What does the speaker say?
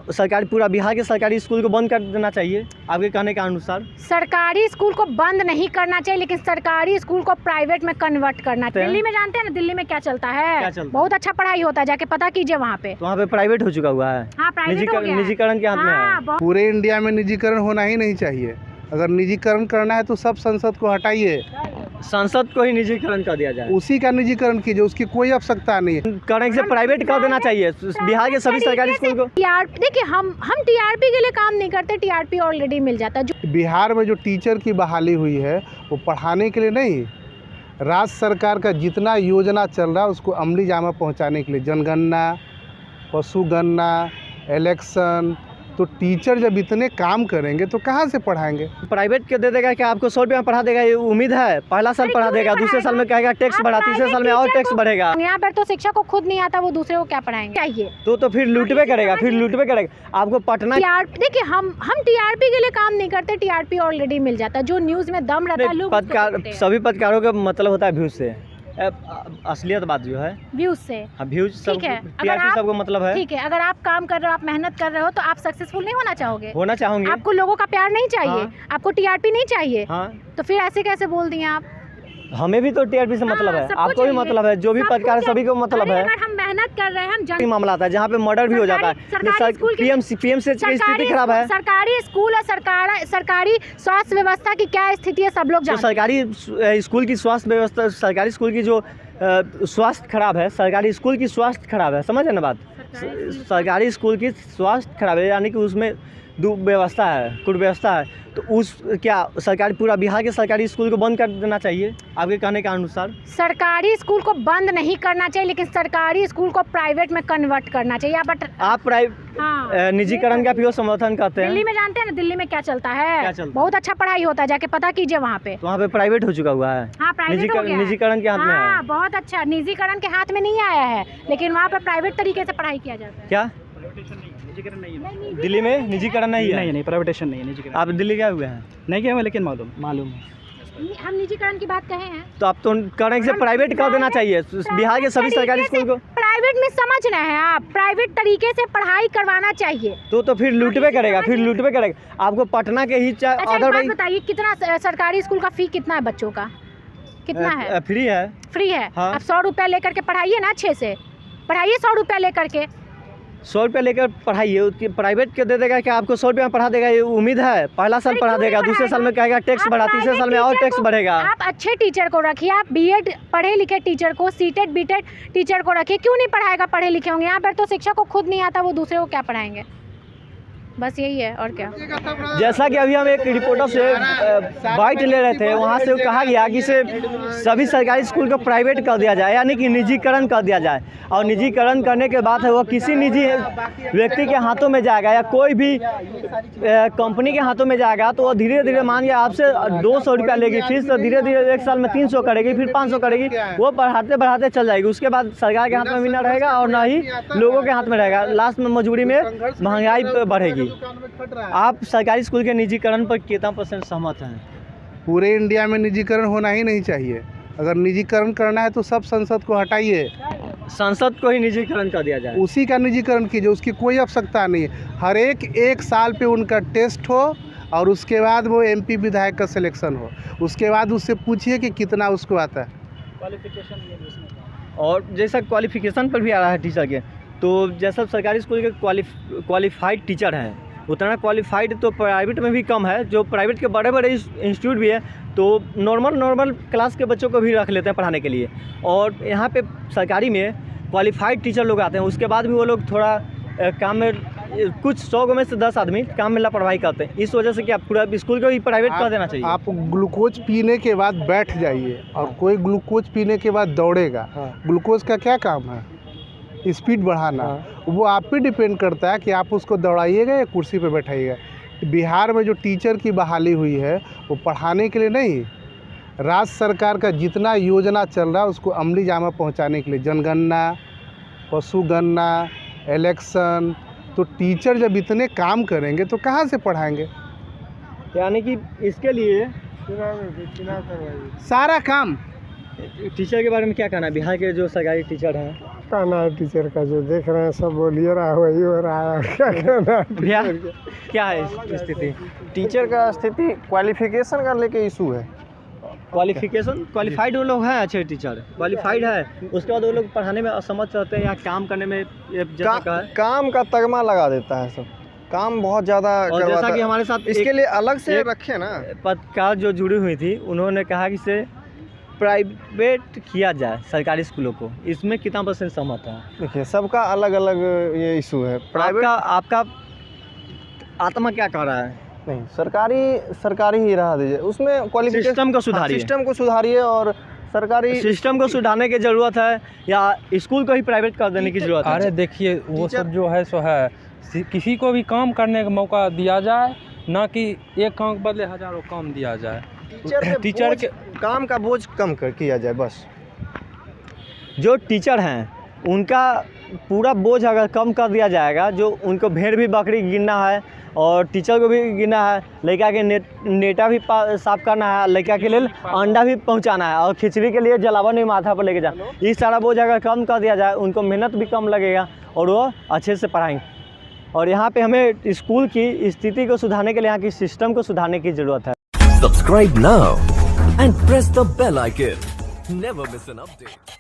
सरकारी पूरा बिहार के सरकारी स्कूल को बंद कर देना चाहिए आपके कहने के अनुसार? सरकारी स्कूल को बंद नहीं करना चाहिए, लेकिन सरकारी स्कूल को प्राइवेट में कन्वर्ट करना चाहिए। दिल्ली में जानते हैं ना दिल्ली में क्या चलता है? बहुत अच्छा पढ़ाई होता है, जाके पता कीजिए वहाँ पे। तो वहाँ पे प्राइवेट हो चुका हुआ है। हाँ, प्राइवेट हो गया है। निजीकरण के हाथ में है। पूरे इंडिया में निजीकरण होना ही नहीं चाहिए। अगर निजीकरण करना है तो सब संसद को हटाइए, संसद को ही निजीकरण कर दिया जाए, उसी का निजीकरण कीजिए, उसकी कोई आवश्यकता नहीं है। करने से प्राइवेट कर देना चाहिए बिहार के सभी सरकारी स्कूल को। देखिए हम टीआरपी के लिए काम नहीं करते, टीआरपी ऑलरेडी मिल जाता है। बिहार में जो टीचर की बहाली हुई है वो पढ़ाने के लिए नहीं, राज्य सरकार का जितना योजना चल रहा है उसको अमली जामा पहुँचाने के लिए, जनगणना, पशुगणना, इलेक्शन। तो टीचर जब इतने काम करेंगे तो कहाँ से पढ़ाएंगे? प्राइवेट के दे देगा कि आपको 100 रुपये में पढ़ा देगा, ये उम्मीद है? पहला साल पढ़ा देगा, दूसरे साल में कहेगा टैक्स बढ़ा, तीसरे साल में और टैक्स बढ़ेगा। यहाँ पर तो शिक्षक को खुद नहीं आता, वो दूसरे को क्या पढ़ाएंगे? चाहिए तो फिर लूटवे करेगा, आपको पटना। देखिए हम टीआरपी के लिए काम नहीं करते, टीआरपी ऑलरेडी मिल जाता है। जो न्यूज में दम रहता है, लोग पत्रकार, सभी पत्रकारों का मतलब होता है व्यूज से, असलियत बात जो है व्यूज से। हाँ, व्यूज सब, टीआरपी सबको मतलब है। ठीक है, अगर आप काम कर रहे हो, आप मेहनत कर रहे हो, तो आप सक्सेसफुल नहीं होना चाहोगे? होना चाहोगे। आपको लोगों का प्यार नहीं चाहिए? हाँ। आपको टीआरपी नहीं चाहिए? हाँ। तो फिर ऐसे कैसे बोल दिए आप? हमें भी तो टीआरपी से मतलब है, आपको भी मतलब है, जो भी पत्रकार सभी को मतलब है। अगर हम मेहनत कर रहे हैं, हम मामला आता है जहाँ पे मर्डर भी हो जाता है, पीएमसीएच की स्थिति खराब है। सरकारी स्कूल और सरकारी स्वास्थ्य व्यवस्था की क्या स्थिति है सब लोग जानते हैं। सरकारी स्कूल की स्वास्थ्य व्यवस्था, सरकारी स्कूल की जो स्वास्थ्य खराब है, सरकारी स्कूल की स्वास्थ्य खराब है, समझ है ना बात? सरकारी स्कूल की स्वास्थ्य खराब है, यानी कि उसमें दुर्व्यवस्था है, कुव्यवस्था है। तो क्या सरकारी पूरा बिहार के सरकारी स्कूल को बंद कर देना चाहिए आपके कहने के अनुसार? सरकारी स्कूल को बंद नहीं करना चाहिए, लेकिन सरकारी स्कूल को प्राइवेट में कन्वर्ट करना चाहिए। आप निजीकरण का भी समर्थन करते हैं? दिल्ली में जानते हैं ना दिल्ली में क्या चलता है? बहुत अच्छा पढ़ाई होता है, जाके पता कीजिए वहाँ पे। तो वहाँ पे प्राइवेट हो चुका हुआ है। हाँ, प्राइवेट हो गया है। निजीकरण के हाथ में है। बहुत अच्छा, निजीकरण के हाथ में नहीं आया है, लेकिन वहाँ पे प्राइवेट तरीके से पढ़ाई किया जाता है। क्या निजीकरण नहीं है दिल्ली में? निजीकरण नहीं है? नहीं, प्राइवेटाइजेशन नहीं है, निजीकरण। आप दिल्ली गए हुए हैं? नहीं गए हुए, लेकिन मालूम हम निजीकरण की बात कहे हैं। तो आप तो करने से प्राइवेट कर देना चाहिए बिहार के सभी सरकारी स्कूल को। प्राइवेट में समझ रहे हैं आप, प्राइवेट तरीके से पढ़ाई करवाना चाहिए। तो फिर लूटवे करेगा, आपको पटना के ही अदरवाइज बताइए, कितना सरकारी स्कूल का फी कितना है बच्चों का? कितना है? फ्री है। हाँ। आप 100 रुपया लेकर के पढ़ाइए ना, अच्छे से पढ़ाइए। 100 रुपया लेकर के 100 रुपया लेकर पढ़ाइए, प्राइवेट के दे देगा कि आपको 100 रुपया में पढ़ा देगा, ये उम्मीद है? पहला साल पढ़ा देगा, दूसरे साल में कहेगा टैक्स बढ़ा, तीसरे साल में और टैक्स बढ़ेगा। आप अच्छे टीचर को रखिए, आप बीएड पढ़े लिखे टीचर को, सीटेड बीटेड टीचर को रखिए। क्यों नहीं पढ़ाएगा? पढ़े लिखे होंगे। यहाँ पर तो शिक्षक को खुद नहीं आता, वो दूसरे को क्या पढ़ाएंगे? बस यही है, और क्या। जैसा कि अभी हम एक रिपोर्टर से बाइट ले रहे थे, वहाँ से कहा गया कि सभी सरकारी स्कूल को प्राइवेट कर दिया जाए, यानी कि निजीकरण कर दिया जाए। और निजीकरण करने के बाद है वो किसी निजी व्यक्ति के हाथों में जाएगा या कोई भी कंपनी के हाथों में जाएगा, तो वो धीरे धीरे मान लिया आपसे 200 रुपया लेगी, फिर तो धीरे धीरे एक साल में 300 करेगी, फिर 500 करेगी, वो बढ़ाते चल जाएगी। उसके बाद सरकार के हाथ में भी ना रहेगा और ना ही लोगों के हाथ में रहेगा। लास्ट में मजबूरी में महंगाई बढ़ेगी। आप सरकारी स्कूल के निजीकरण पर कितना % सहमत हैं? पूरे इंडिया में निजीकरण होना ही नहीं चाहिए। अगर निजीकरण करना है तो सब संसद को हटाइए, संसद को ही निजीकरण कर दिया जाए, उसी का निजीकरण कीजिए, उसकी कोई आवश्यकता नहीं है। हर एक साल पे उनका टेस्ट हो और उसके बाद वो MP विधायक का सिलेक्शन हो, उसके बाद उससे पूछिए कि कितना उसको आता है क्वालिफिकेशन। और जैसा क्वालिफिकेशन पर भी आ रहा है टीचर के, तो जैसा सरकारी स्कूल के क्वालिफाइड टीचर हैं, उतना क्वालिफाइड तो प्राइवेट में भी कम है। जो प्राइवेट के बड़े बड़े इंस्टीट्यूट भी है, तो नॉर्मल क्लास के बच्चों को भी रख लेते हैं पढ़ाने के लिए। और यहाँ पे सरकारी में क्वालिफाइड टीचर लोग आते हैं, उसके बाद भी वो लोग थोड़ा काम में, कुछ 100 में से 10 आदमी काम में लापरवाही करते हैं। इस वजह से क्या पूरा स्कूल को ही प्राइवेट कर देना चाहिए? आप ग्लूकोज पीने के बाद बैठ जाइए और कोई ग्लूकोज पीने के बाद दौड़ेगा। ग्लूकोज का क्या काम है? स्पीड बढ़ाना। वो आप पे डिपेंड करता है कि आप उसको दौड़ाइएगा या कुर्सी पे बैठाइएगा। बिहार में जो टीचर की बहाली हुई है वो पढ़ाने के लिए नहीं, राज्य सरकार का जितना योजना चल रहा है उसको अमली जामा पहुंचाने के लिए, जनगणना, पशुगणना, इलेक्शन। तो टीचर जब इतने काम करेंगे तो कहाँ से पढ़ाएंगे? यानी कि इसके लिए सारा काम टीचर के बारे में क्या कहना है, बिहार के जो सरकारी टीचर हैं? कहना है टीचर का जो देख रहे हैं सब बोलिए रहा वही हो रहा है, क्या कहना है भैया टीचर का? क्या है स्थिति? टीचर का स्थिति क्वालिफिकेशन का लेके इशू है। क्वालिफिकेशन क्वालिफाइड वो लोग हैं, अच्छे टीचर क्वालिफाइड है, उसके बाद वो लोग पढ़ाने में असमर्थ रहते हैं या काम करने में जैसा कहा है। काम का तगमा लगा देता है सब, काम बहुत ज़्यादा और जैसा करवाता कि है। हमारे साथ इसके लिए अलग से एक रखे ना। पत्रकार जो जुड़ी हुई थी, उन्होंने कहा कि इसे प्राइवेट किया जाए सरकारी स्कूलों को, इसमें कितना % सहमत है? देखिए सबका अलग अलग ये इशू है। प्राइवेट आपका आत्मा क्या कह रहा है? नहीं, सरकारी ही रहा दीजिए, उसमें क्वालिफिकेशन सिस्टम को सुधारिए। सिस्टम को सुधारिए और सरकारी सिस्टम को सुधारने की ज़रूरत है या स्कूल को ही प्राइवेट कर देने की ज़रूरत है? अरे देखिए वो सब जो है सो है, किसी को भी काम करने का मौका दिया जाए, ना कि एक काम के बदले हजारों काम दिया जाए। टीचर के काम का बोझ कम किया जाए बस। जो टीचर हैं उनका पूरा बोझ अगर कम कर दिया जाएगा, जो उनको भेड़ भी बकरी गिनना है और टीचर को भी गिनना है, लड़का के नेटा भी साफ करना है, लड़का के लिए अंडा भी पहुंचाना है और खिचड़ी के लिए जलावन भी माथा पर लेके जाना, ये सारा बोझ अगर कम कर दिया जाए, उनको मेहनत भी कम लगेगा और वो अच्छे से पढ़ाएंगे। और यहाँ पे हमें स्कूल की स्थिति को सुधारने के लिए यहाँ की सिस्टम को सुधारने की ज़रूरत है। Subscribe now and press the bell icon. Never miss an update.